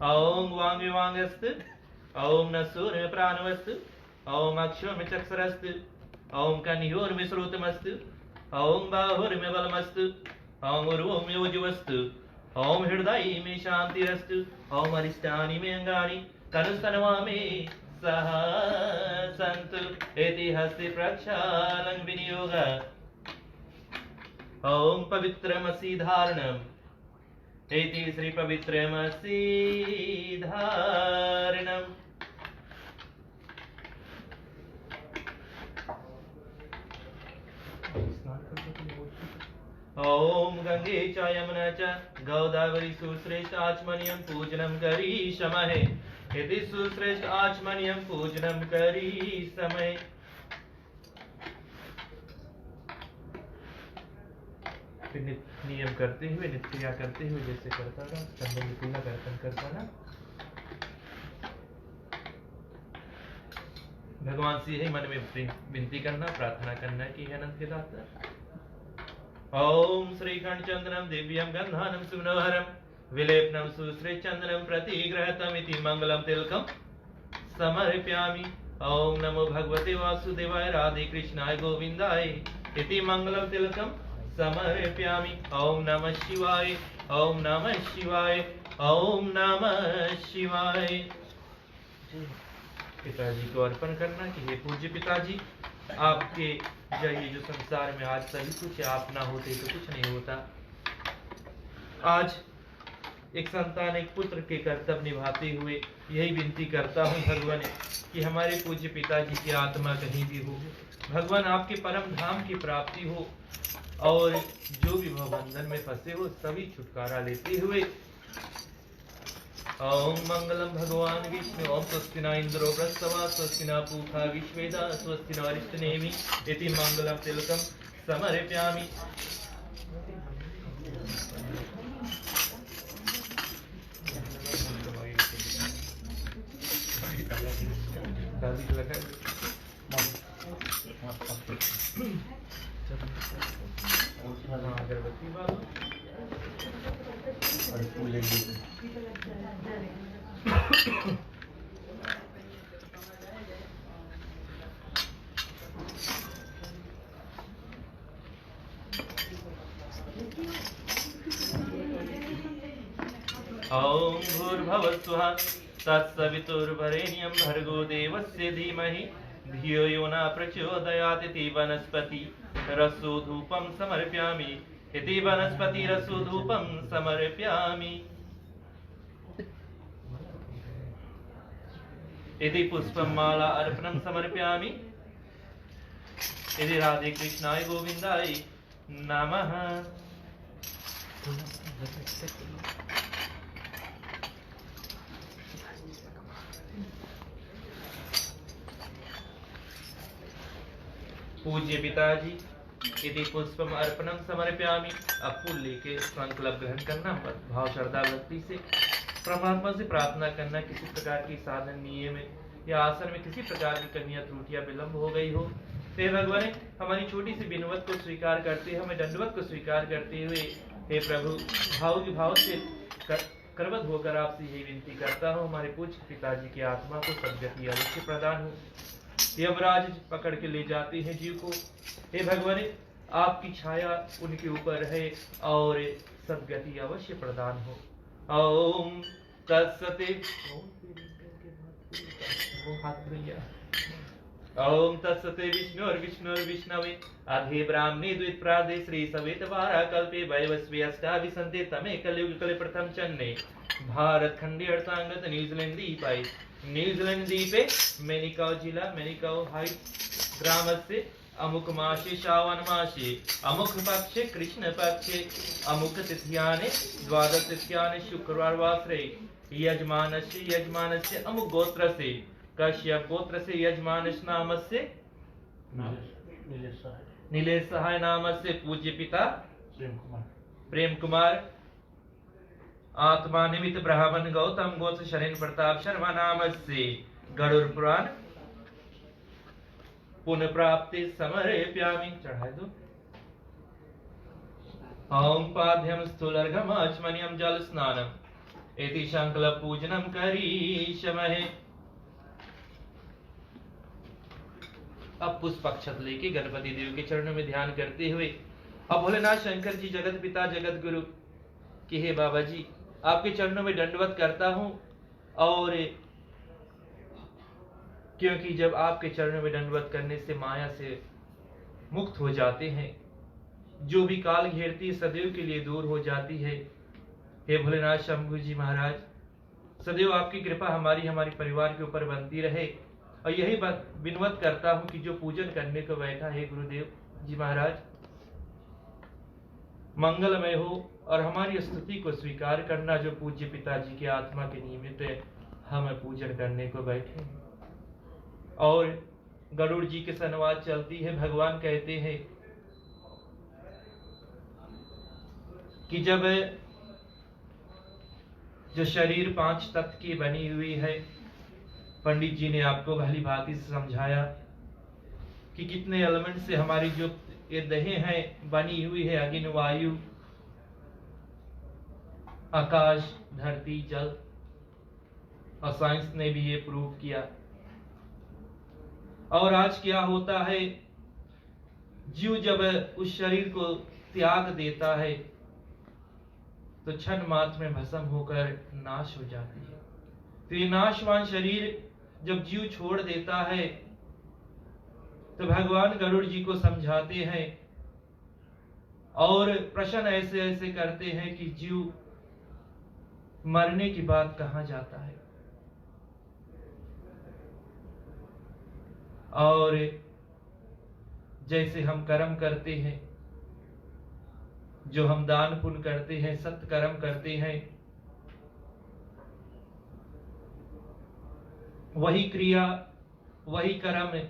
ओम वांग वांगस्तु ओम नसूर प्राणवस्तु ओम अक्षोम चक्षरस्तु ओम conure श्रोतमस्तु ओम बाहुर में बलमस्तु ओम उर्वों में उज्जवस्तु ओम हृदय में शांतिरस्तु ओम अरिष्टानि में अंगानि तनुस्तनवा में सह सन्तु इति हस्ते प्रक्षालन विनियोग ओम पवित्रमसि धारणम् इति श्री पवित्रमसि धारणम्। ओम गंगे च यमुना च गोदावरी सुश्रेष्ठ आचमनियं पूजनं करिष्यामहे इति सुश्रेष्ठ आचमनियं पूजनं करिष्यामहे। नियम करते हुए नित्य क्रिया करते हुए जैसे करता था चंदन की पूजा अर्पण करता ना, भगवान से यही मन में विनती करना प्रार्थना करना कि अनंत के दाता। ओम श्रीखंड चंदनम दिव्यम गंधानम सुमनोहरम विलेपनम सुश्री चंदनम प्रतिग्रहतम इति मंगलम तिलकम समर्पयामि। ओम नमो भगवते वासुदेवाय राधे कृष्णाय गोविंदाय इति मंगलम तिलकम समर्पयामि। ओम नमः शिवाय ओम नमः शिवाय ओम नमः शिवाय। पिताजी को अर्पण करना कि हे पूज्य पिताजी, आपके ये जो संसार में आज सभी कुछ आप ना होते तो कुछ नहीं होता। आज एक संतान एक पुत्र के कर्तव्य निभाते हुए यही विनती करता हूँ भगवान कि हमारे पूज्य पिताजी की आत्मा कहीं भी हो, भगवान आपके परम धाम की प्राप्ति हो और जो भी भवबंधन में फंसे हो सभी छुटकारा लेते हुए। ओम मंगलम भगवान विष्णु ओम स्वस्ति न इंद्रो बृहस्पतिः स्वस्ति न पूषा विश्वेदाः स्वस्ति न अरिष्टनेमिः इति मंगलम तिलकम समर्पयामि। अगरबत्ती बाबू और फूल ओम भूर्भुवः स्वः तत्सवितुर्वरेण्यं भर्गो देवस्य धीमहि धियो यो न प्रचोदयात् इति वनस्पति रसोधूपं समर्पयामि इति वनस्पति रसोधूपं समर्पयामि। इति पुष्पं माला अर्पणं समर्पयामि इति राधे कृष्णाय गोविंदाय नमः। पूज्य पिताजी यदि पुष्पम अर्पणम समर्पयामि। अब फूल लेके संकल्प ग्रहण करना, भाव श्रद्धा भक्ति से परमात्मा से प्रार्थना करना किसी प्रकार की साधन नियम या आसन में किसी प्रकार की कमियां त्रुटियां विलंब हो गई हो हे भगवान हमारी छोटी सी विनवत को स्वीकार करते, हमें दंडवत को स्वीकार करते हुए हे प्रभु भाव से करवत होकर आपसे यही विनती करता हूँ हमारे पूज्य पिताजी की आत्मा को सद्गति अवश्य प्रदान हो। यमराज पकड़ के ले जाते हैं जीव को, हे भगवान आपकी छाया उनके ऊपर है और सद्गति अवश्य प्रदान हो। ओम तत्सते ओम तत्सते विष्णुर्विष्णवे आधे ब्राह्मणे द्विप्रादे श्री सवेत वारा कल्पे वैवस्वे अष्टाभिसन्ते तमे कलयुग कले प्रथम चन्ने भारत खंडे अर्थांगत न्यूजीलैंड द्वीपाय न्यूजीलैंड द्वीपे मेनिकाओ जिला मेनिकाओ हाइट ग्राम से अमुक मासे श्रावण मासे अमुक पक्षे कृष्ण पक्षे अमुक तिथ्याने द्वादश तिथ्याने शुक्रवार वासरे यजमानस्य अमुक गोत्र से कश्यप गोत्र से यजमानस्य नाम से नीलेश सहाय नाम से पूज्य पिता प्रेम कुमार आत्मा निमित्त ब्राह्मण गौतम गोत्र शरण प्रताप शर्मा नाम से गरुड़ पुराण पुनः प्राप्ति समर्पयामि। चढ़ाए दो। ओम पाद्यम स्थूलर्घम आचमनियम जल स्नानम इति संकल्प पूजनम करिष्यामहे। अब पुष्प अक्षत लेके गणपति देव के चरणों में ध्यान करते हुए अब भोलेनाथ शंकर जी जगत पिता जगत गुरु कि हे बाबा जी आपके चरणों में दंडवत करता हूं, और क्योंकि जब आपके चरणों में दंडवत करने से माया से मुक्त हो जाते हैं, जो भी काल घेरती है सदैव के लिए दूर हो जाती है। हे भोलेनाथ शंभु जी महाराज, सदैव आपकी कृपा हमारी परिवार के ऊपर बनती रहे, और यही बात विनवत करता हूं कि जो पूजन करने को बैठा है गुरुदेव जी महाराज मंगलमय हो, और हमारी स्तुति को स्वीकार करना। जो पूज्य पिताजी की आत्मा के निमित्त हम पूजन करने को बैठे हैं। और गरुड़ जी के संवाद चलती है। भगवान कहते हैं कि जब जो शरीर 5 तत्व की बनी हुई है, पंडित जी ने आपको भली भांति से समझाया कि कितने एलिमेंट से हमारी जो ये देह है बनी हुई है, अग्नि वायु आकाश धरती जल, और साइंस ने भी ये प्रूव किया। और आज क्या होता है, जीव जब उस शरीर को त्याग देता है तो क्षण मात्र में भस्म होकर नाश हो जाती है। तो ये नाशवान शरीर जब जीव छोड़ देता है तो भगवान गरुड़ जी को समझाते हैं और प्रश्न ऐसे ऐसे करते हैं कि जीव मरने की बात कहां जाता है। और जैसे हम कर्म करते हैं, जो हम दान पुण्य करते हैं, सत्य कर्म करते हैं, वही क्रिया वही कर्म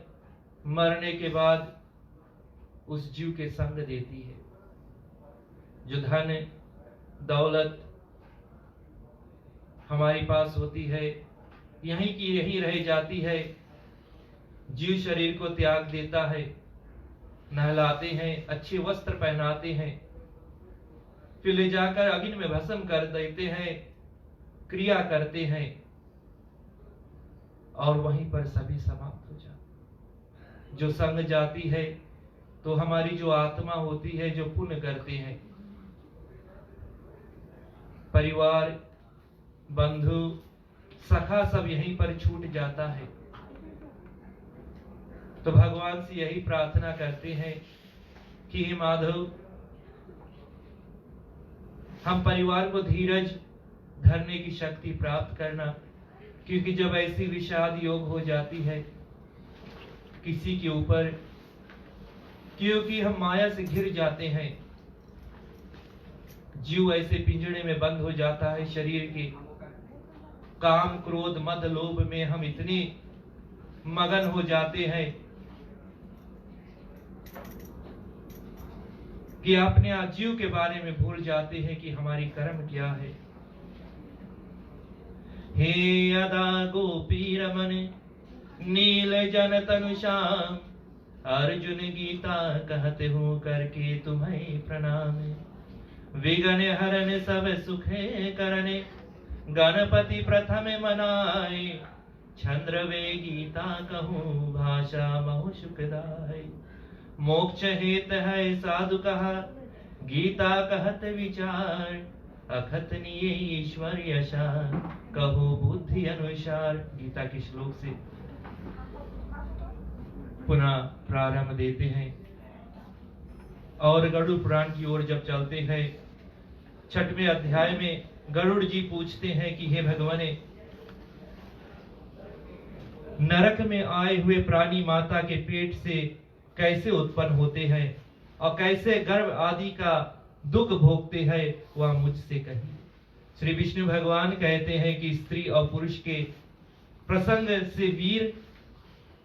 मरने के बाद उस जीव के संग देती है। जो धन दौलत हमारे पास होती है यहीं की यही रह जाती है। जीव शरीर को त्याग देता है, नहलाते हैं, अच्छे वस्त्र पहनाते हैं, फिर ले जाकर अग्नि में भस्म कर देते हैं, क्रिया करते हैं, और वहीं पर सभी समाप्त हो जाते। जो संग जाती है तो हमारी जो आत्मा होती है, जो पुण्य करते हैं, परिवार बंधु सखा सब यहीं पर छूट जाता है। तो भगवान से यही प्रार्थना करते हैं कि हे माधव, हम परिवार को धीरज धरने की शक्ति प्राप्त करना, क्योंकि जब ऐसी विषाद योग हो जाती है किसी के ऊपर, क्योंकि हम माया से घिर जाते हैं, जीव ऐसे पिंजड़े में बंद हो जाता है शरीर के काम क्रोध मद लोभ में हम इतने मगन हो जाते हैं कि अपने जीव के बारे में भूल जाते हैं कि हमारी कर्म क्या है। हे यदा गोपी रमन नील जन तनु श्याम, अर्जुन गीता कहते हूँ करके तुम्हें प्रणाम। विघ्न हरन सब सुखे करने, गणपति प्रथम मनाए। चंद्र वे गीता कहूँ भाषा महु सुखदाय। मोक्ष हेत है साधु कहा, गीता कहत विचार। अखतनीय ईश्वर यशा, कहो बुद्धि अनुसार। गीता के श्लोक से पुनः प्रारंभ देते हैं और गरुड़ पुराण की ओर जब चलते हैं, 6वें अध्याय में गरुड़ जी पूछते हैं कि हे भगवान, नरक में आए हुए प्राणी माता के पेट से कैसे उत्पन्न होते हैं और कैसे गर्भ आदि का दुख भोगते हैं, वह मुझसे कहिए। श्री विष्णु भगवान कहते हैं कि स्त्री और पुरुष के प्रसंग से वीर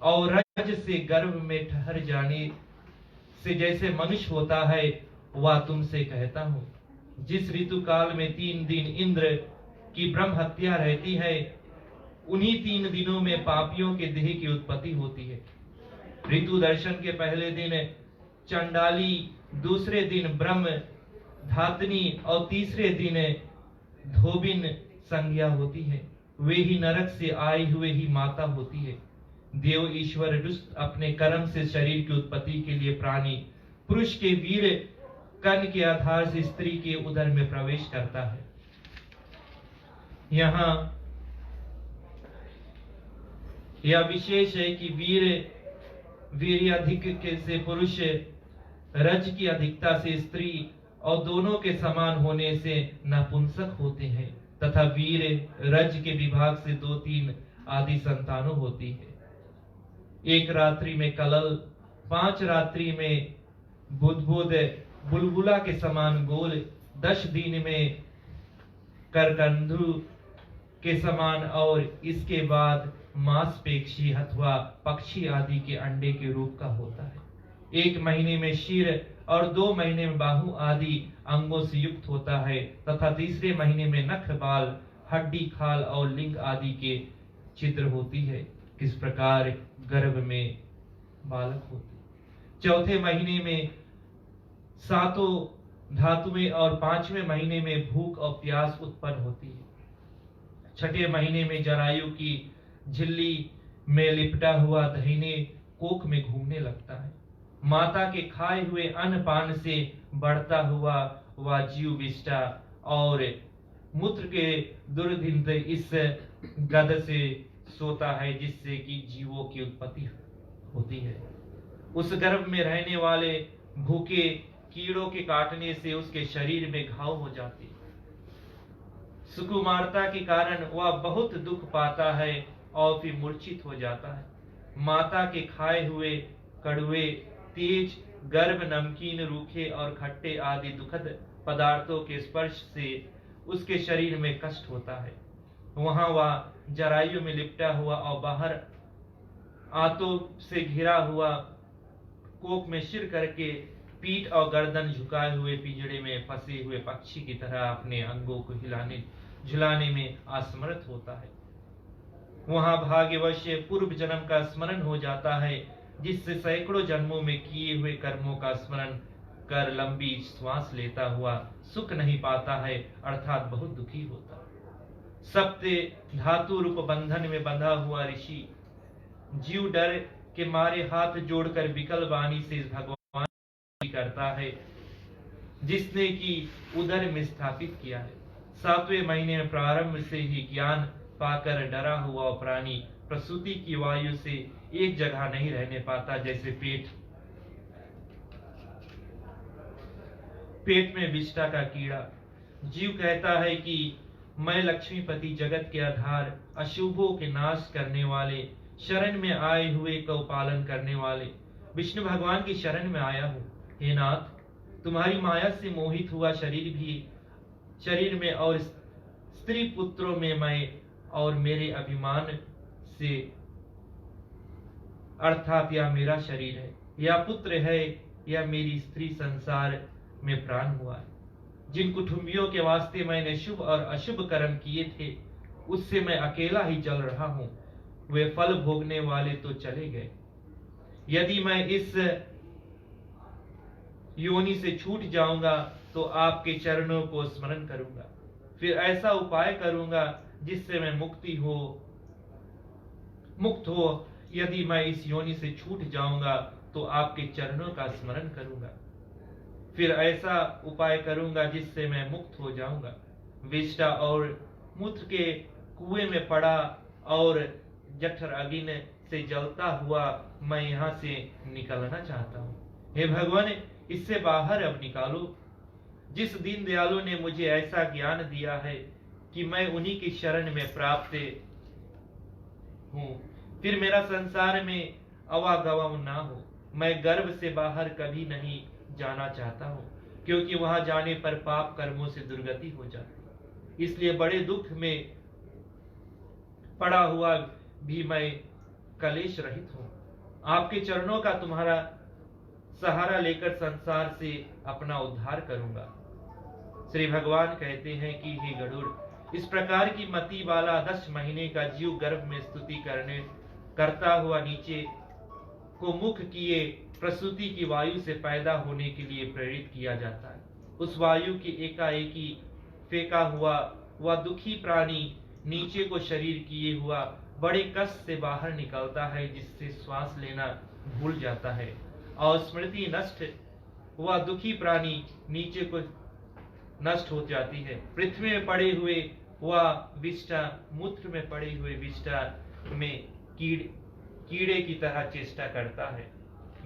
और रज से गर्भ में ठहर जाने से जैसे मनुष्य होता है, वह तुमसे कहता हूँ। जिस ऋतु काल में 3 दिन इंद्र की ब्रह्म हत्या रहती है, उन्हीं 3 दिनों में पापियों के देह की उत्पत्ति होती है। ऋतु दर्शन के पहले दिन चंडाली, दूसरे दिन ब्रह्म धातनी और तीसरे दिन धोबिन संज्ञा होती है, वे ही नरक से आए हुए ही माता होती है। देव ईश्वर दुष्ट अपने कर्म से शरीर की उत्पत्ति के लिए प्राणी पुरुष के वीर कण के आधार से स्त्री के उदर में प्रवेश करता है। यहाँ यह विशेष है कि वीर अधिक के से पुरुष, रज की अधिकता से स्त्री और दोनों के समान होने से नपुंसक होते हैं, तथा वीर रज के विभाग से 2-3 आदि संतानों होती है। 1 रात्रि में कलल, 5 रात्रि में बुदबुद बुलबुला के समान गोल, 10 दिन में करकंधु के समान और इसके बाद मांसपेशी अथवा पक्षी आदि के अंडे के रूप का होता है। 1 महीने में शीर और 2 महीने में बाहु आदि अंगों से युक्त होता है, तथा तीसरे महीने में नख, बाल, हड्डी, खाल और लिंग आदि के चित्र होती है। किस प्रकार गर्भ में बालक होते। 4थे महीने में 7 धातुएं और 5वें महीने में भूख और प्यास उत्पन्न होती है। 6ठे महीने में जरायु की झिल्ली में लिपटा हुआ दाहिने कोख में घूमने लगता है। माता के खाए हुए अन्न पान से बढ़ता हुआ वह जीव विष्टा और मूत्र के दुर्गंध इस गद से सोता है, जिससे कि जीवों की उत्पत्ति होती है। उस गर्भ में रहने वाले भूखे कीड़ों के काटने से उसके शरीर में घाव हो जाते हैं। सुकुमारता के कारण वह बहुत दुख पाता है और फिर मूर्छित हो जाता है। माता के खाए हुए कड़वे, तेज, गर्भ, नमकीन, रूखे और खट्टे आदि दुखद पदार्थों के स्पर्श से उसके शरीर में कष्ट होता है। वहां वह जरायु में लिपटा हुआ और बाहर आंतों से घिरा हुआ कोख में सिर करके पीठ और गर्दन झुकाए हुए पिंजड़े में फंसे हुए पक्षी की तरह अपने अंगों को हिलाने झुलाने में असमर्थ होता है। वहां भाग्यवश पूर्व जन्म का स्मरण हो जाता है, जिससे सैकड़ों जन्मों में किए हुए कर्मों का स्मरण कर लंबी श्वास लेता हुआ सुख नहीं पाता है, अर्थात बहुत दुखी होता है। सप्त धातु रूप बंधन में बंधा हुआ ऋषि जीव डर के मारे हाथ जोड़कर विकल वाणी से भगवान करता है, जिसने की उदर में स्थापित किया है। 7वें महीने में प्रारंभ से ही ज्ञान पाकर डरा हुआ प्राणी प्रसूति की वायु से एक जगह नहीं रहने पाता, जैसे पेट में विष्टा का कीड़ा। जीव कहता है कि मैं लक्ष्मीपति, जगत के आधार, अशुभों के नाश करने वाले, शरण में आए हुए को पालन करने वाले विष्णु भगवान की शरण में आया हूँ। हे नाथ, तुम्हारी माया से मोहित हुआ शरीर में और स्त्री पुत्रों में मैं और मेरे अभिमान से, अर्थात यह मेरा शरीर है, या पुत्र है, या मेरी स्त्री संसार में प्राण हुआ है। जिन कुटुंबियों के वास्ते मैंने शुभ और अशुभ कर्म किए थे, उससे मैं अकेला ही जल रहा हूं। वे फल भोगने वाले तो चले गए। यदि मैं इस योनि से छूट जाऊंगा तो आपके चरणों को स्मरण करूंगा, फिर ऐसा उपाय करूंगा जिससे मैं मुक्त हो। यदि मैं इस योनि से छूट जाऊंगा तो आपके चरणों का स्मरण करूंगा, फिर ऐसा उपाय करूंगा जिससे मैं मुक्त हो जाऊंगा। विष्टा और मूत्र के कुएं में पड़ा और जठर अग्नि से जलता हुआ मैं यहाँ से निकलना चाहता हूँ। हे भगवान, इससे बाहर अब निकालो। जिस दीन दयालु ने मुझे ऐसा ज्ञान दिया है कि मैं उन्हीं की शरण में प्राप्त हूँ, फिर मेरा संसार में आवागमन ना हो। मैं गर्भ से बाहर कभी नहीं जाना चाहता हूँ, क्योंकि वहां जाने पर पाप कर्मों से दुर्गति हो जाती। इसलिए बड़े दुख में पड़ा हुआ भी मैं कलेश रहित हूँ। आपके चरणों का तुम्हारा सहारा लेकर संसार से अपना उद्धार करूंगा। श्री भगवान कहते हैं कि हे गरुड़, इस प्रकार की मति वाला 10 महीने का जीव गर्भ में स्तुति करता हुआ नीचे को मुख किए प्रसूति की वायु से पैदा होने के लिए प्रेरित किया जाता है। उस वायु की एकाएकी फेंका हुआ वह दुखी प्राणी नीचे को शरीर किए हुआ बड़े कष्ट से बाहर निकलता है, जिससे श्वास लेना भूल जाता है और स्मृति नष्ट, वह दुखी प्राणी नीचे को नष्ट हो जाती है। पृथ्वी में पड़े हुए वह विष्ठा, मूत्र में पड़े हुए विष्ठा में कीड़े की तरह चेष्टा करता है।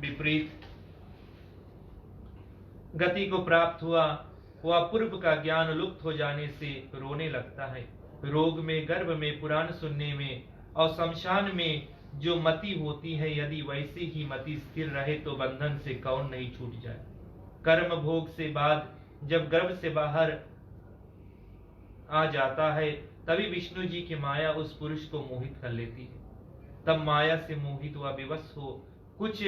विपरीत गति को प्राप्त हुआ वह पूर्व का ज्ञान लुप्त हो जाने से रोने लगता है। रोग में, गर्भ में, पुराण सुनने में और शमशान में जो मति होती है, यदि वैसी ही मति स्थिर रहे तो बंधन से कौन नहीं छूट जाए। कर्म भोग से बाद जब गर्भ से बाहर आ जाता है, तभी विष्णु जी की माया उस पुरुष को मोहित कर लेती है। तब माया से मोहित हुआ विवश हो कुछ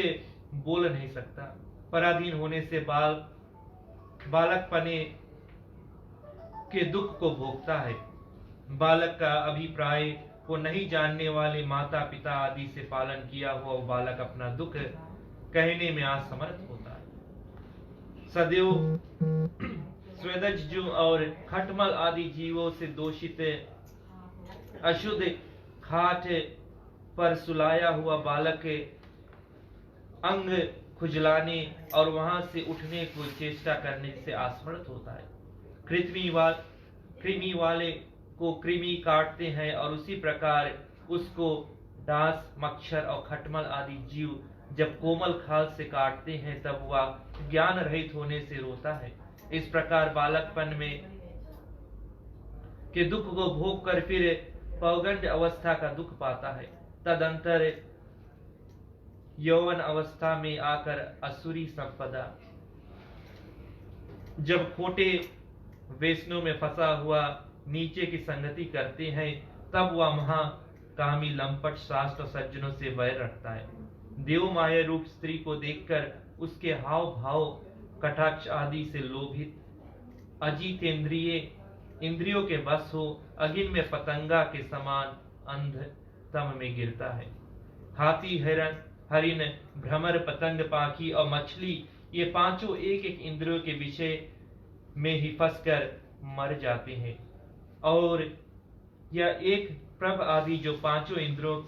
बोल नहीं सकता। पराधीन होने से बालकपने के दुख को भोगता है। बालक का अभिप्राय को नहीं जानने वाले माता पिता आदि से पालन किया हुआ वो बालक अपना दुख कहने में असमर्थ होता है। सदैव स्वेदजु और खटमल आदि जीवों से दूषित अशुद्ध खाट पर सुलाया हुआ बालक अंग खुजलाने और वहां से उठने को चेष्टा करने से असमर्थ होता है। कृमि वाले को कृमि काटते हैं और उसी प्रकार उसको डांस, मच्छर और खटमल आदि जीव जब कोमल खाल से काटते हैं तब वह ज्ञान रहित होने से रोता है। इस प्रकार बालकपन में के दुख को भोग कर फिर पौगंड अवस्था का दुख पाता है। तदंतर यौवन अवस्था में आकर असुरी संपदा जब खोटे वैष्णव में फंसा हुआ नीचे की संगति करते हैं, तब वह महाकामी लंपट शास्त्र सज्जनों से वैर रखता है। देव माया रूप स्त्री को देखकर उसके हाव भाव, कटाक्ष आदि से लोभित अजीतेंद्रिय इंद्रियों के बस हो अगिन में पतंगा के समान अंध तम में गिरता है। हाथी, हरिण, भ्रमर, पतंग, पाखी और मछली ये पांचों एक एक इंद्रियों के विषय में ही फंसकर मर जाते हैं। और यह एक प्रभ आदि जो पांचों इंद्रियों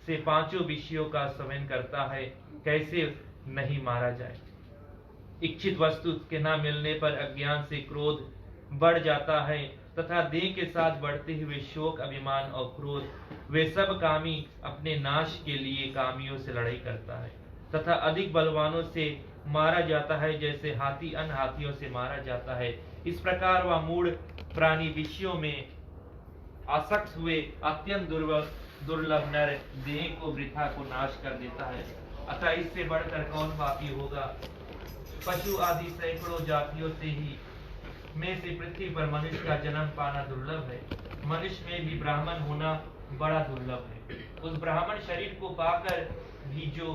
से पांचों विषयों का सेवन करता है, कैसे नहीं मारा जाए। इच्छित वस्तु के न मिलने पर अज्ञान से क्रोध बढ़ जाता है तथा देह के साथ बढ़ते हुए शोक, अभिमान और क्रोध, वे सब कामी अपने नाश के लिए कामियों से लड़ाई करता है तथा अधिक बलवानों से मारा जाता है, जैसे हाथी अन्य हाथियों से मारा जाता है। इस प्रकार वह मूढ़ प्राणी विषयों में आसक्त हुए अत्यंत दुर्लभ नर देह को वृथा को नाश कर देता है। अतः इससे बढ़कर कौन पापी होगा। पशु आदि सैकड़ों जातियों से ही में से पृथ्वी पर मनुष्य का जन्म पाना दुर्लभ है। मनुष्य में भी ब्राह्मण होना बड़ा दुर्लभ है। उस ब्राह्मण शरीर को पाकर भी जो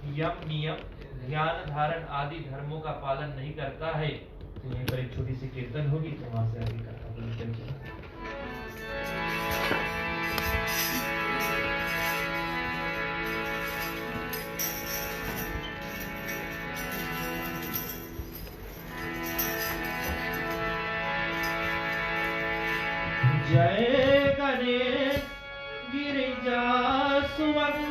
यम, नियम, ध्यान, धारण आदि धर्मों का पालन नहीं करता है, तो यहीं पर एक छोटी सी कीर्तन होगी, तो वहां से आगे का जय गणेश गिरिजा सुवन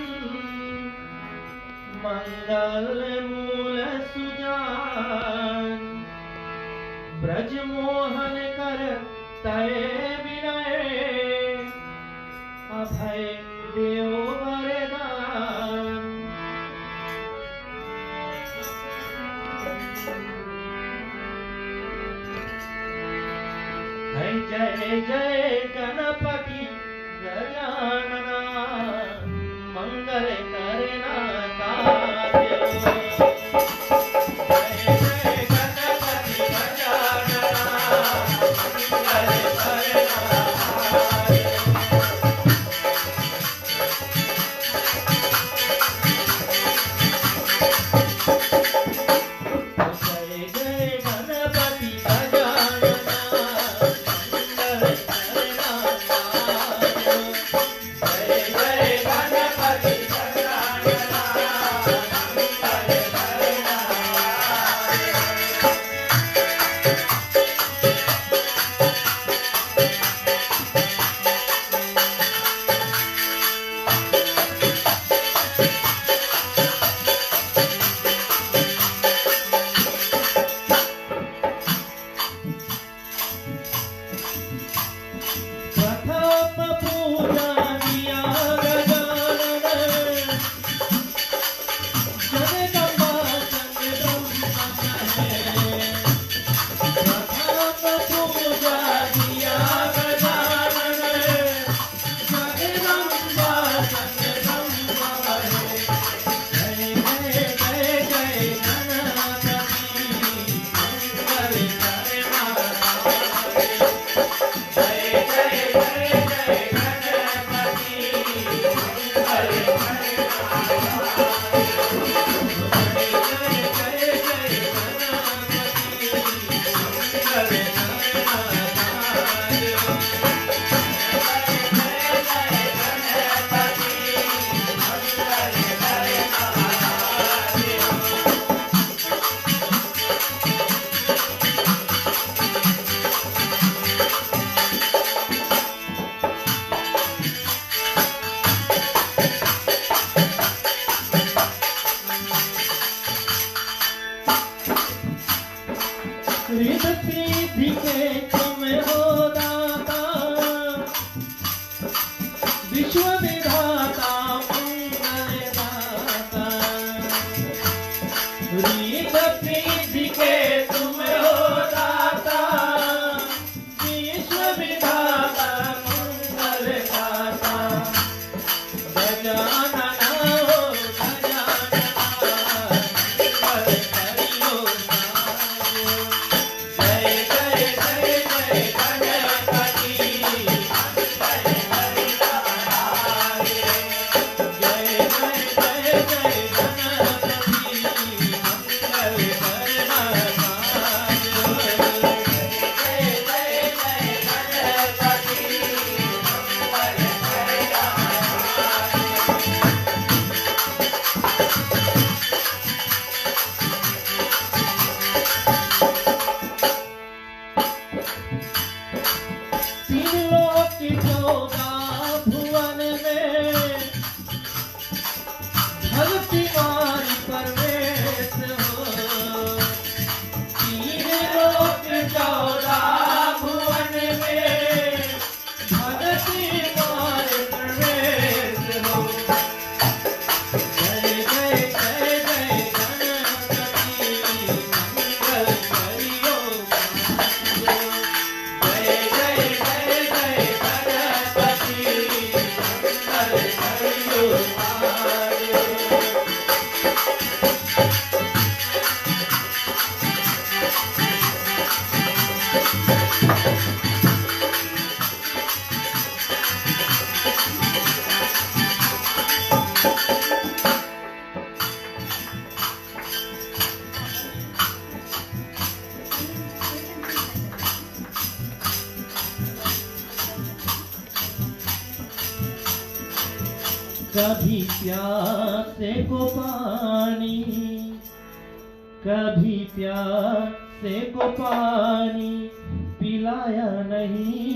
मंगल मूल सुजान ब्रज मोहन कर तय विनय अभय देव वरदान। जय जय गणपति गजानना मंगल करना कार्य। जय जय गणपति गजानना मंगल करना कभी प्यासे को पानी, कभी प्यासे को पानी पिलाया नहीं,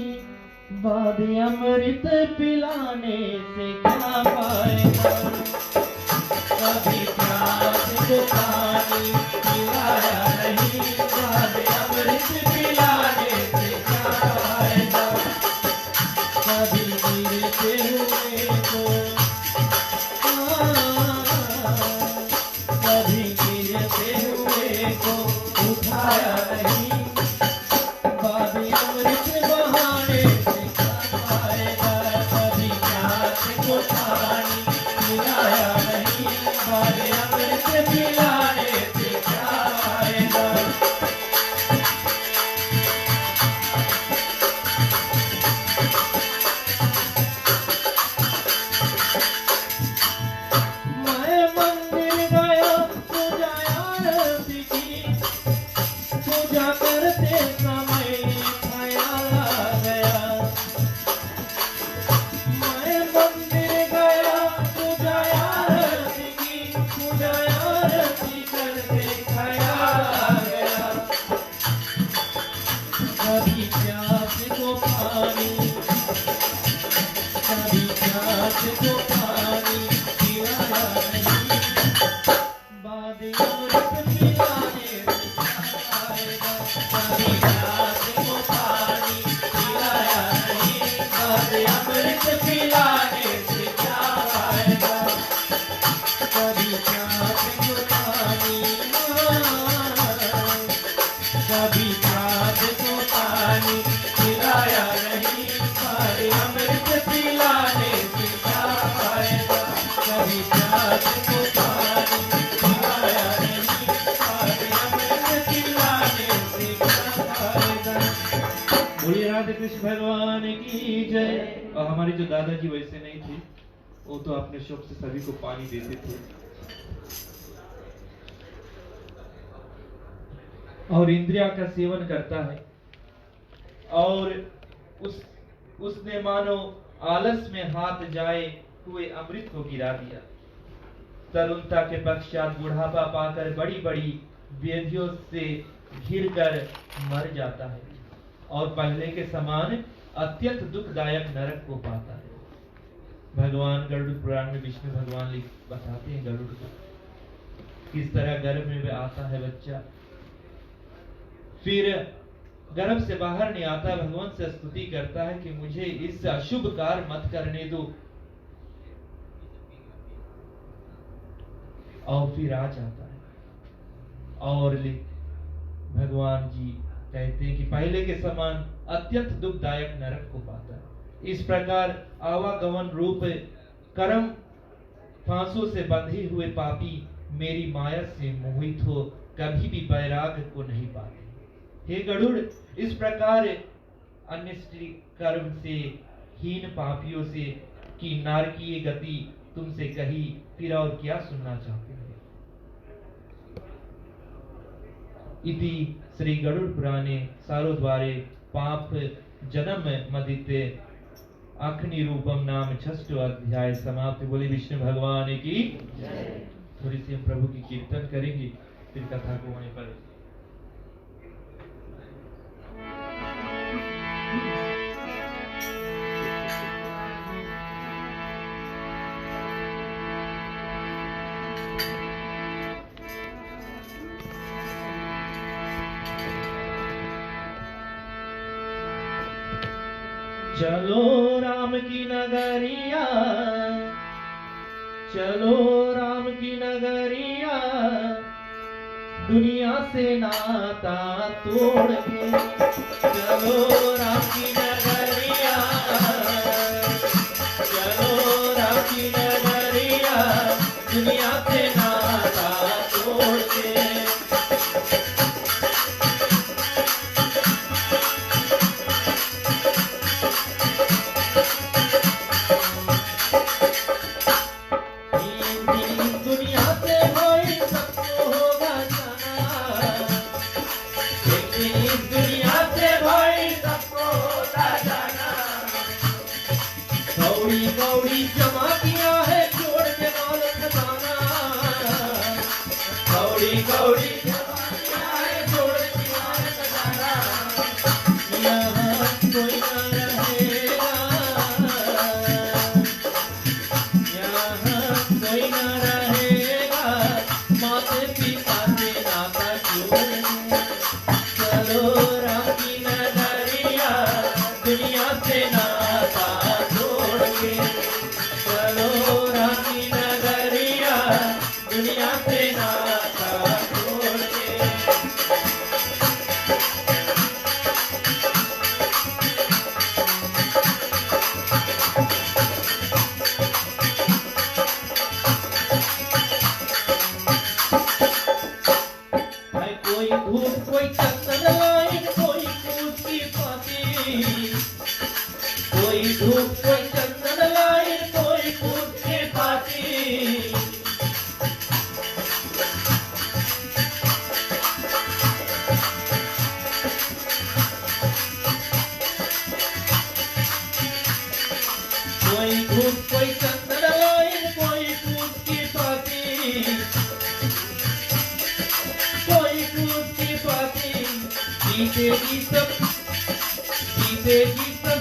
बाद अमृत पिलाने से क्या पाएगा। कभी प्यासे को पानी पिलाया नहीं, बाद अमृत पिलाने से क्या पाएगा। कभी गिरते हुए को कभी गिरते हुए को उठाया नहीं, बाद अमृत बहाने से क्या पाएगा। कभी प्यासे को पानी पिलाया नहीं, बाद अमृत पिलाने से क्या पाएगा। कभी प्यासे को पानी, कभी प्यासे को पानी पिलाया नहीं, बाद अमृत पिलाने से क्या पाएगा। कभी प्यासे को पानी पिलाया नहीं, बाद अमृत पिलाने से क्या फायदा, कभी प्यास को पानी, कभी प्यास को पानी पिलाया नहीं, पर अमृत पिलाने से क्या फायदा, कभी प्यास को पानी पिलाया नहीं, पर अमृत पिलाने से क्या फायदा। बोलिए राधे कृष्ण भगवान की जय। और हमारे जो दादाजी वैसे नहीं थे, वो तो अपने शौक से सभी को पानी देते थे। और इंद्रिया का सेवन करता है, और उसने मानो आलस में हाथ जाए हुए अमृत को गिरा दिया। तरुणता के पश्चात बुढ़ापा पाकर बड़ी बड़ी व्याधियों से घिरकर मर जाता है, और पहले के समान अत्यंत दुखदायक नरक को पाता है। भगवान गरुड़ पुराण में विष्णु भगवान बताते हैं गरुड़ को किस तरह गर्भ में आता है बच्चा, फिर गर्भ से बाहर नहीं आता, भगवान से स्तुति करता है कि मुझे इस अशुभ कार्य मत करने दो, और फिर आ जाता है। और भगवान जी कहते हैं कि पहले के समान अत्यंत दुखदायक नरक को पाता है। इस प्रकार आवागमन रूप कर्म फांसों से बंधे हुए पापी मेरी माया से मोहित हो कभी भी वैराग को नहीं पाते। हे गरुड़, इस प्रकार अन्य कर्म से हीन पापियों से की नारकीय गति तुमसे कही, फिर और क्या सुनना चाहते हो। इति श्री गरुड़ पुराणे सारोद्वारे पाप जन्म मदिते अखनि रूपम नाम 6 अध्याय समाप्त। बोले विष्णु भगवान की थोड़ी सी हम प्रभु की कीर्तन करेंगे, फिर कथा को वहीं पर चलो राम की नगरिया, चलो राम की नगरिया, दुनिया से नाता तोड़ के, चलो राम की नगरिया, चलो राम की नगरिया, दुनिया से नाता तोड़ के। कौड़ी जमा किया है छोड़ के माल खजाना, कौड़ी कौड़ी जमा किया है छोड़ के माल खजाना, यहाँ कोई न रहेगा, यहाँ कोई न रहेगा, माते पिता से नाता जोड़ के, चलो राम की नगरिया, दुनिया से नाता चलो राम की नगरिया, दुनिया से नाता तोड़ के। कोई धूप कोई चंदन लाए, कोई कूद की फांसी, कोई धूप कोई चंदन लाए, कोई कूद के फांसी, कोई धूप कोई चंदन लाए, कोई कूद की फांसी, कोई कूद की फांसी, जीतेगी सब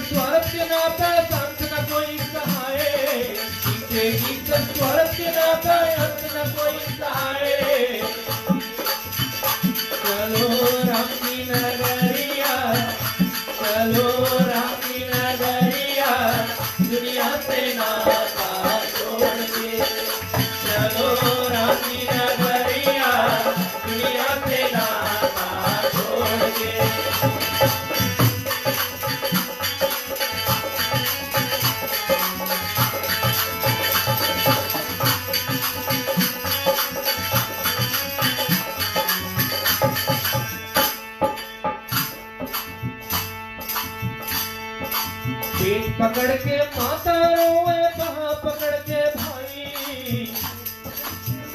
स्वार्थ के नाता अंत न कोई सहाय, जीतेगी सब स्वार्थ के नाता अंत न कोई सहाय। चलो राम की नगरिया, चलो राम की नगरिया, दुनिया से नाता छोड़ के चलो राम की नगरिया, दुनिया से नाता छोड़ के। पेट पकड़ के माता रोए, बाह पकड़ के भाई।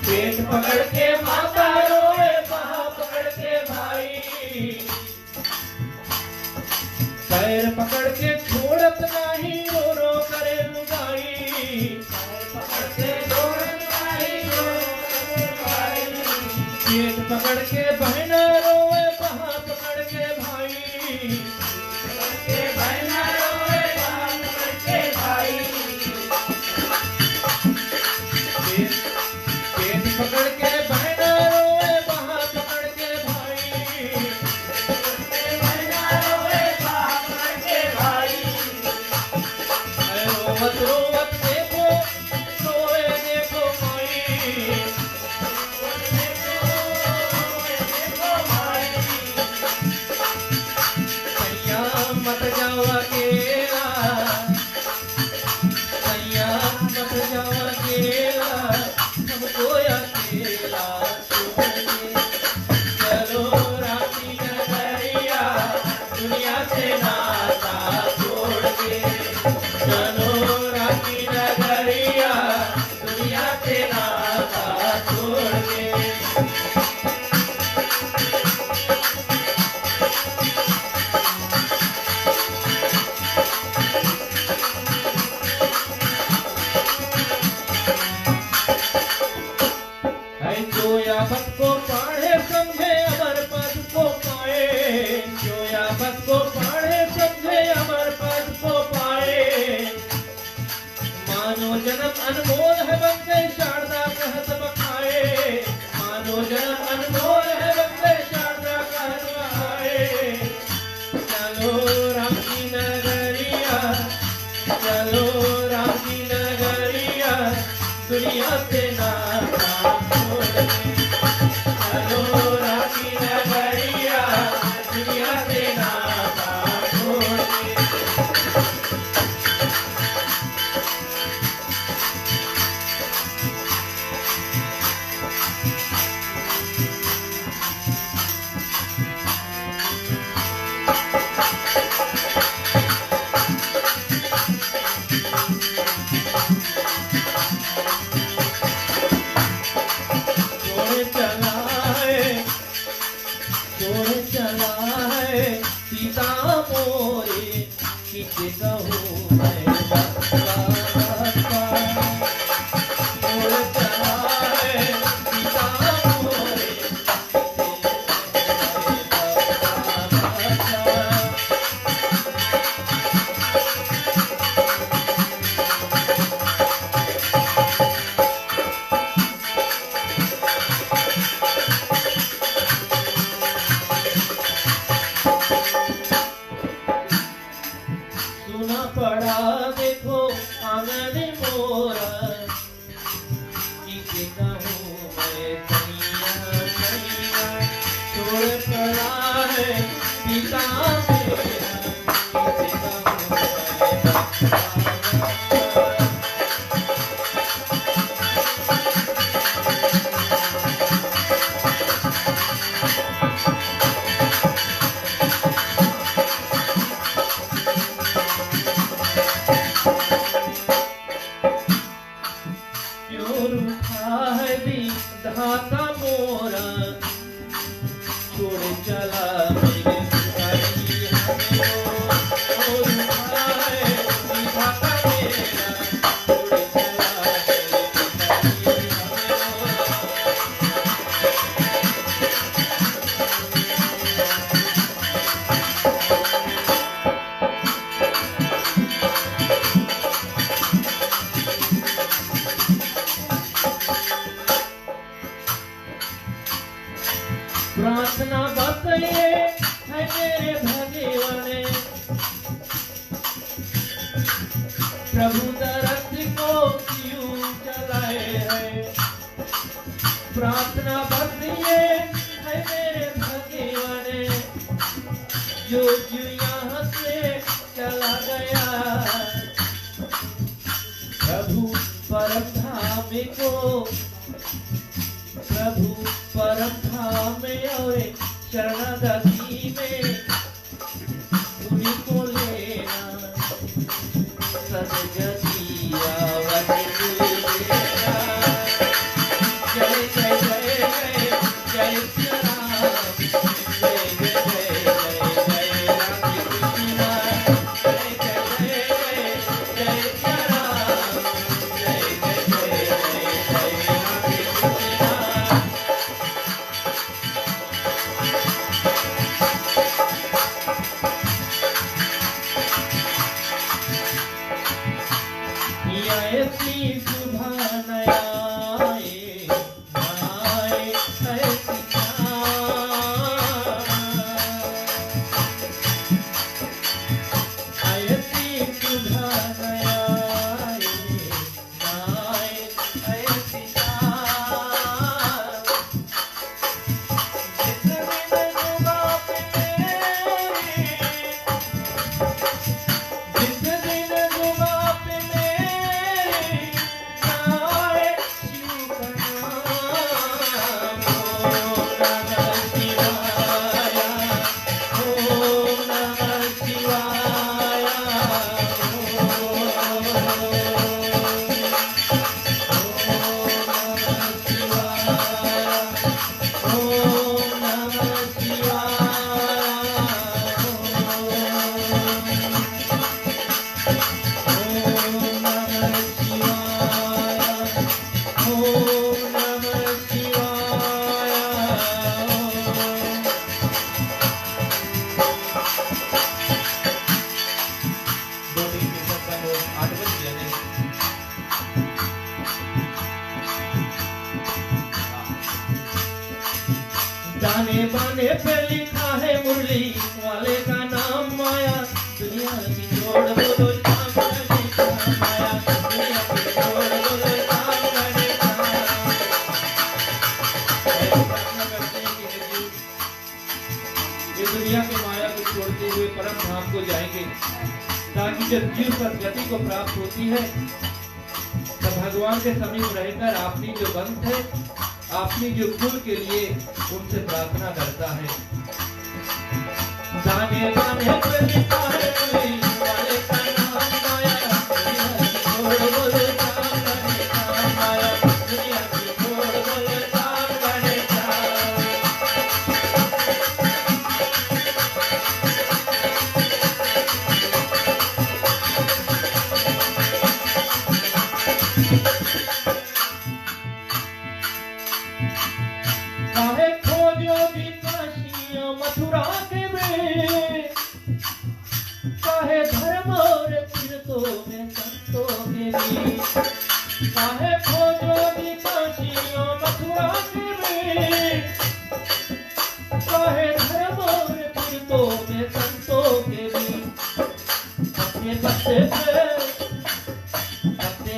पेट पकड़ के माता रोए, बाह पकड़ के भाई। पैर पकड़ के छोड़त नहीं, रो रो करे लुगाई। पैर पकड़ के छोड़त नहीं, रो रो करे भाई। पेट पकड़ के बहना रोए, बाह पकड़ के भाई। पकड़ के बहना पकड़ के बहना रोए, बाह पकड़ के भाई। बहना रोए, बाह पकड़ के भाई। रोवत रोवत देखो, रोए देखो माई। देखो माई। सैया मत जाओ अकेला, सैया मत जाओ अकेला, हमको अकेला छोड़ के चलो राम की नगरिया, दुनिया से नाता छोड़ के चलो राम की नगरिया, दुनिया से नाता छोड़ के। जोयाबत को पढ़े समझे अमर पद को पाए, जोयाबत को पढ़े समझे अमर पद को पाए। मानो जन्म अनमोल है बंदे शारदा कहत बखाए, मानो जन्म अनमोल है बंदे शारदा कहत बखाए। चलो राम की नगरिया, चलो राम की नगरिया, दुनिया से नाता छोड़ के चलो राम की नगरिया, दुनिया से नाता छोड़ के। चला है सीता मोरे, किसे कहूँ मैं बप्पा बप्पा। चला है सीता मोरे, सुना पड़ा देखो आंगन मोरा, किसे कहूँ मैं सैया सैया। छोड़ पड़ा है पिता मेरा, किसे कहूँ मैं बप्पा बप्पा। धाता मोरा छोड़ चला मेरे भाई हमें धाता मेरा छोड़ चला मेरे प्रार्थना बस ये है मेरे भगवान, प्रभु दरस को यूं चलाए है। प्रार्थना बस ये है मेरे भगवान, जो यहाँ से चला गया। प्रभु परम धाम को, प्रभु परम धाम और शरणागति में उन्हीं को लेना। सदगति आवत देना। जय जय जय जय जय श्री राम, जय जय जय जय जय राधे कृष्णा, जय जय जय जय जय श्री राम, जय जय जय जय जय राधे कृष्णा। ऐसी सुबह नया दाने बाने पे लिखा है मुरली वाले का नाम माया। दुनिया की छोड़ बोलो शाम गणे श्याम माया, दुनिया की छोड़ बोलो शाम गणे श्याम। प्रार्थना करते हैं कि हे जीव, ये दुनिया की माया को छोड़ते हुए परम धाम को जाएंगे, ताकि जब जीव सदगति को प्राप्त होती है तब भगवान के समीप रहकर अपनी जो वंश है, अपनी जो कुल के लिए उनसे प्रार्थना करता है। दाने दाने पे लिखा है मुरली वाले का नाम माया, दुनिया की छोड़ बोलो शाम गणे श्याम माया, दुनिया की छोड़ बोलो शाम गणे श्याम। काहे खोजो भी काशियां मथुरा के में, काहे धर्म और तीर्थों में संतों के भी। काहे खोजो भी काशियां मथुरा के में, काहे धर्म और तीर्थों में संतों के भी। पत्ते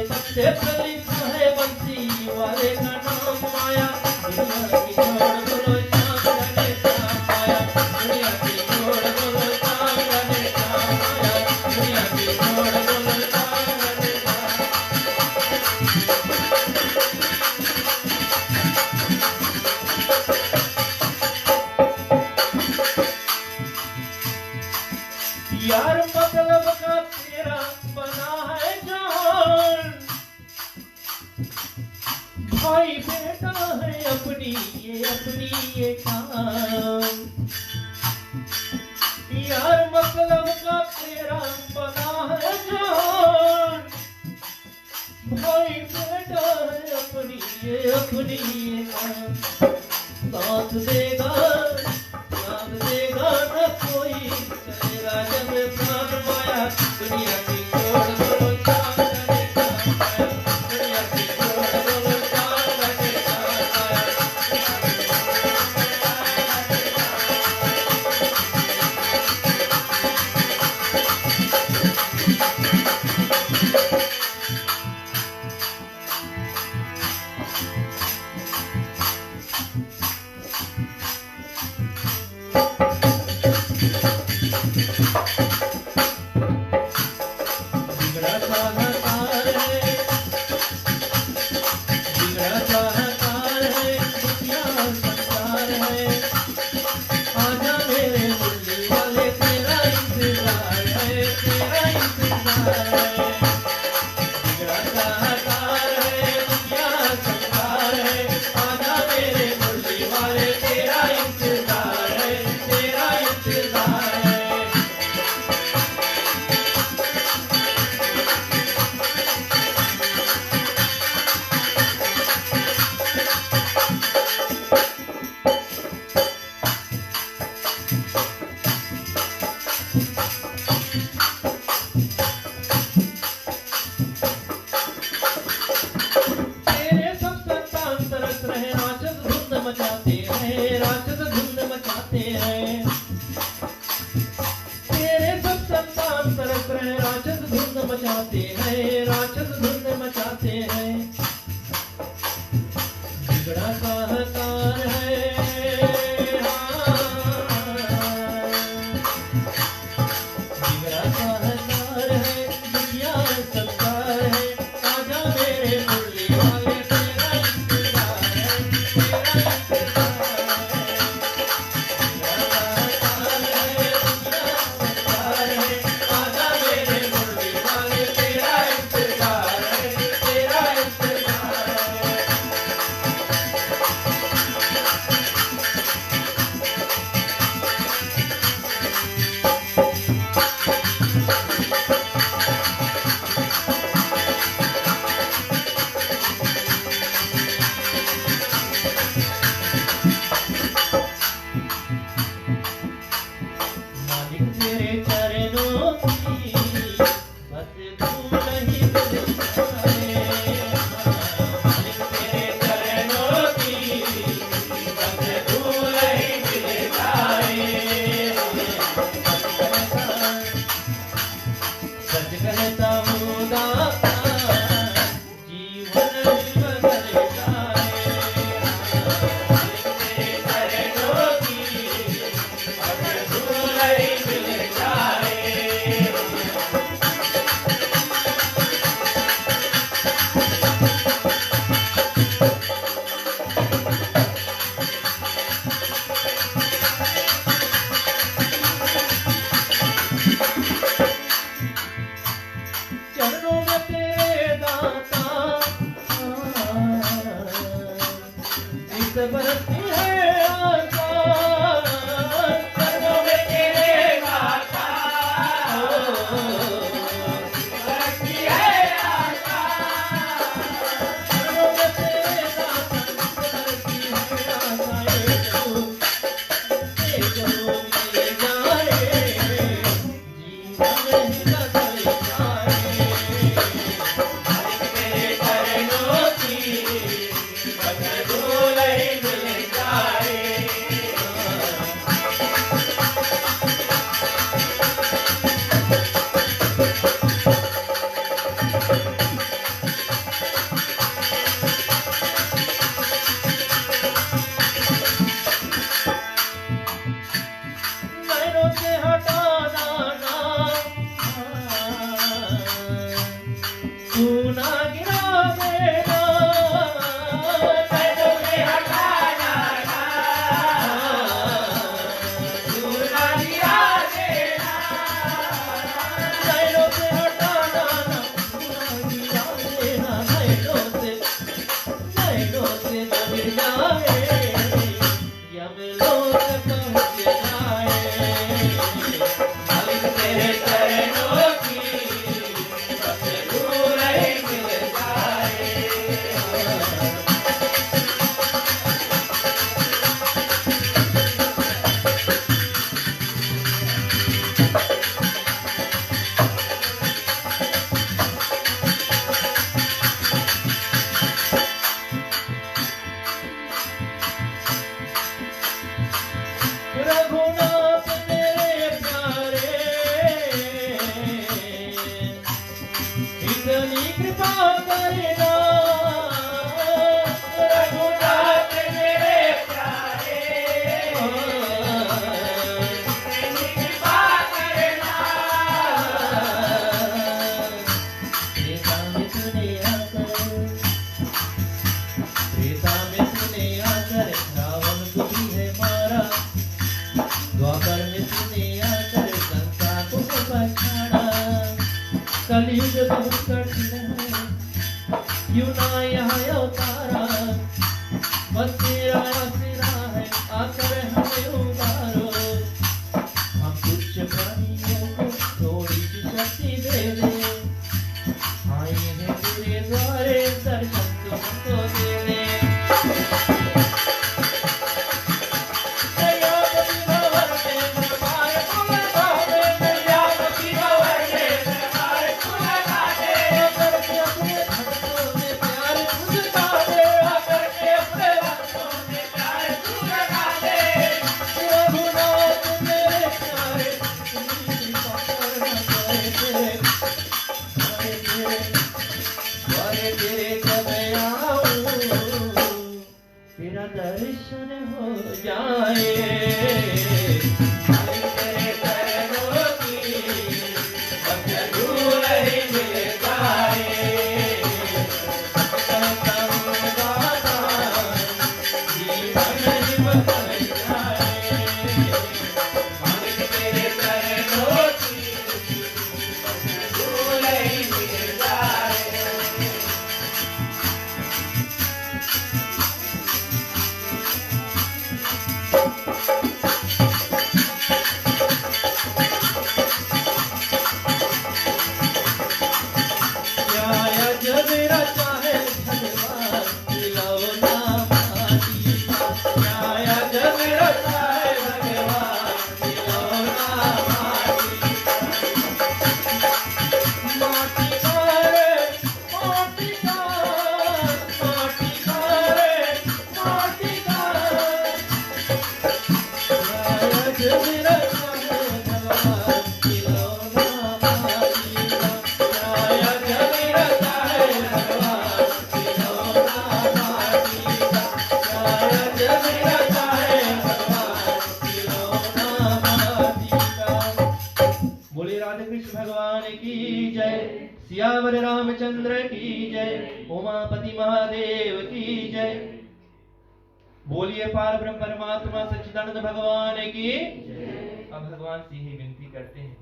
पत्ते पे लिखा है बंसी वाले का नाम माया, दुनिया की छोड़ बोलो शाम गणे श्याम माया, दुनिया की छोड़ बोलो शाम गणे श्याम माया, दुनिया की छोड़ बोलो शाम गणे श्याम। यार मतलब का तेरा बना है जान, भाई बेटा है अपनी ये काम। यार मतलब का तेरा बना है जान, भाई बेटा है अपनी ये काम। साथ देगा न कोई, चलेगा जब प्राण माया, दुनिया की छोड़ बोलो शाम गणे श्याम माया, दुनिया की छोड़ बोलो शाम गणे श्याम माया। बरसती है आसान, कदमों में तेरे गाथा बरसती है आसान। कदमों में तेरे गाथा बरसती है आसान। ये जो मिल जाए जीवन बदल जाए। तेरे चरणों की बदबूल ही मिल जाए। नैनों से हटाना नाम, तू ना गिरा देना। नैनों से हटाना तू ना गिरा देना। नैनों से हटाना ना, तू ना गिरा देना। नैनों से न गिर जाए, यमलोक पहुँच जाए। मालिक तेरे चरणों की बदबूल ही मिल जाए। रघुनाथ मेरे प्यारे, इतनी कृपा करना। रघुनाथ मेरे प्यारे तेरी कृपा करना। त्रेता में तूने आकर रावण को भी है मारा। द्वापर में तूने आकर संसार को पछाड़ा। कलयुग बहुत कठिन है, क्यों ना यहाँ अवतारा। बस तेरा आसरा है, आकर हमें उबारो। हम तुच्छ प्राणियों को थोड़ी सी शक्ति दे दे। आए हैं तेरे द्वारे, दर्शन तो हमको दे दे। दयापति भंवर के दरबार फूल गावे, दयापति भंवर के दरबार फूल गावे। आकर के अपने भक्तों में प्यार तुझ गावे। आकर के अपने भक्तों में प्यार फूल गावे। रघुनाथ मेरे प्यारे, तुम्ही कृपा करना तेरे कब आऊं, तेरा दर्शन हो जाए। तेरे चरणों की बदबूल ही मिल जाए। करता हूँ वादा, जीवन ही बदल जाए। मालिक तेरे चरणों की बदबूल ही मिल जाए। क्या जब रचा है भगवान, खिलौना माटी का। क्या जब रचा है भगवान, खिलौना माटी का। माटी का रे, माटी का, माटी का रे, माटी का। क्या जब रचा है भगवान, खिलौना माटी का। क्या जब रचा है भगवान, खिलौना माटी का। क्या जब रचा है भगवान, खिलौना माटी का। बोले राधे कृष्ण भगवान की जय। सियावर रामचंद्र की जय। उमापति महादेव की जय। बोलिए पार ब्रह्म परमात्मा सच्चिदानंद भगवान की। अब भगवान से ही विनती करते हैं।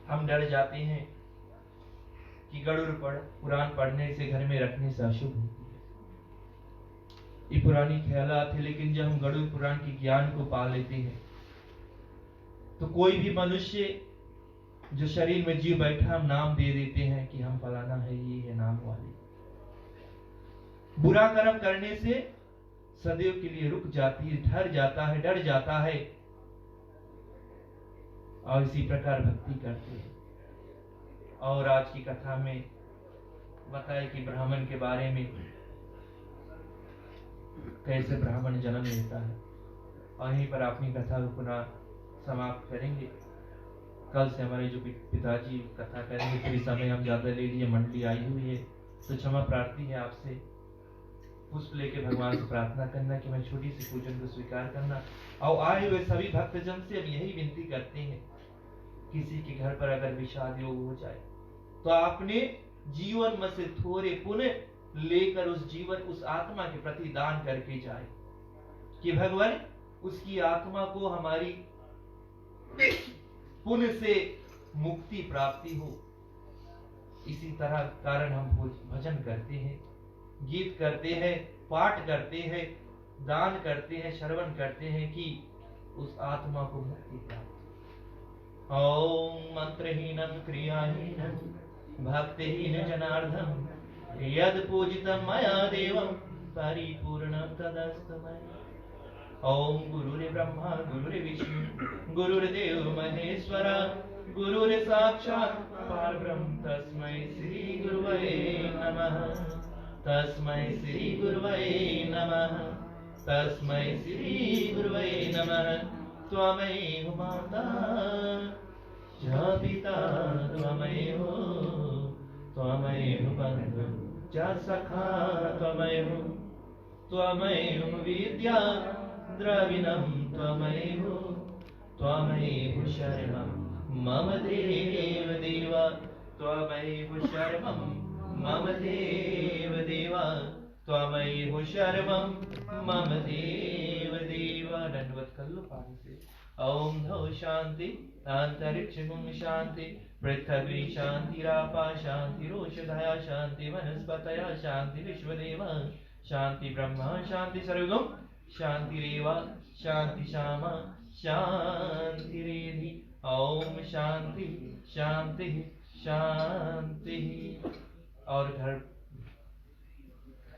हम डर जाते हैं कि गरुड़ पुराण पढ़ने से घर में रखने से अशुभ होती है। ये पुरानी ख्यालात है, लेकिन जब हम गरुड़ पुराण के ज्ञान को पा लेते हैं तो कोई भी मनुष्य जो शरीर में जीव बैठा, हम नाम दे देते हैं कि हम फलाना है, ये है नाम वाले। बुरा कर्म करने से सदैव के लिए रुक जाती है, ठहर जाता है, डर जाता है, और इसी प्रकार भक्ति करते हैं। और आज की कथा में बताए कि ब्राह्मण के बारे में, कैसे ब्राह्मण जन्म लेता है, और यहीं पर अपनी कथा को पुनः समाप्त करेंगे। कल से हमारे जो पिताजी कथा करेंगे, फिर समय हम ज्यादा ले लिए, मंडली आई हुई है, तो क्षमा प्रार्थी है आपसे। पुष्प लेके भगवान से प्रार्थना करना कि मैं छोटी सी पूजन को स्वीकार करना। और आए हुए सभी भक्तजन से अब यही विनती करते हैं, किसी के घर पर अगर विषाद योग हो जाए तो आपने जीवन में से थोड़े पुण्य लेकर उस जीवन, उस आत्मा के प्रति दान करके जाए, कि भगवान उसकी आत्मा को हमारी पुण्य से मुक्ति प्राप्ति हो। इसी तरह कारण हम भजन करते हैं, गीत करते हैं, पाठ करते हैं, दान करते हैं, श्रवण करते हैं कि उस आत्मा को मुक्ति प्राप्त। ओम मंत्रहीनम क्रियाहीनम भक्तिहीन जनार्दन यद पूजितम मया देवम परिपूर्णम तदस्तु मया। ओम गुरुर्ब्रह्मा गुरुर्विष्णु गुरुर्देव महेश्वरा गुरुर् साक्षात् परब्रह्म तस्मै श्री गुरुवे नमः। तस्मै श्री गुरुवे नमः। तस्मै श्री गुरुवे नमः। त्वमेव माता च पिता त्वमेव, त्वमेव बन्धु च सखा त्वमेव, त्वमेव विद्या द्रविणं त्वमेव, त्वमेव शरणं मम देव देव, त्वमेव शरणं मम देव देव, त्वमेव शरणं मम देव देव। दंडवत कर लो पानी से। ओम धौ शांति अंतरिक्षं शांति पृथ्वी शांतिरापा शांतिरोषधया शांति वनस्पतयः शांति विश्वदेव शांति ब्रह्म शांति सर्वगम शांतिरेव शांति श्यामा शांतिरेधि। ओम शांति शांति शांति। और घर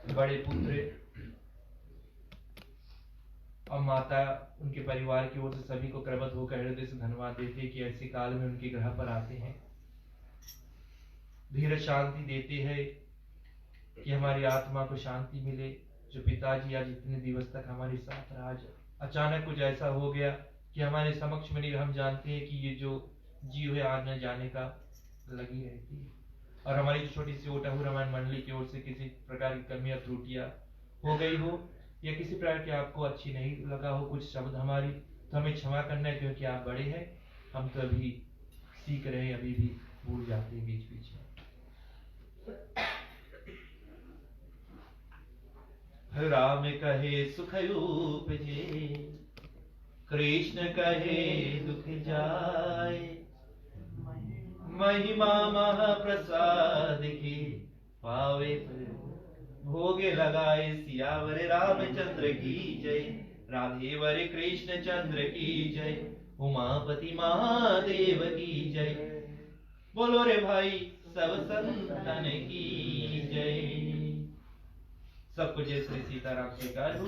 बड़े पुत्र और माता उनके परिवार की ओर से सभी को क्रमबद्ध होकर हृदय से धन्यवाद देते हैं कि ऐसे काल में उनके ग्रह पर आते हैं, धीरज शांति देते हैं कि हमारी आत्मा को शांति मिले। जो पिताजी आज इतने दिवस तक हमारे साथ रहा, आज अचानक कुछ ऐसा हो गया कि हमारे समक्ष में नहीं, हम जानते हैं कि ये जो जीव है आने जाने का लगी रहती है, और हमारी छोटी सी ओटा रामायण मंडली की ओर से किसी प्रकार की कमी या त्रुटियां हो गई हो, या किसी प्रकार की आपको अच्छी नहीं लगा हो कुछ शब्द हमारी, तो हमें क्षमा करना है, क्योंकि आप बड़े हैं, हम तो अभी सीख रहे हैं, अभी भी भूल जाते हैं बीच बीच में। राम कहे सुख उपजे, कृष्ण कहे दुख जाए, महिमा महाप्रसाद की पावे भोगे लगाए। सियावर रामचंद्र की जय, राधे वर कृष्ण चंद्र की जय, उमापति महादेव की जय। बोलो रे भाई सब संतन की जय। सबको जय श्री सीताराम स्वीकार हो।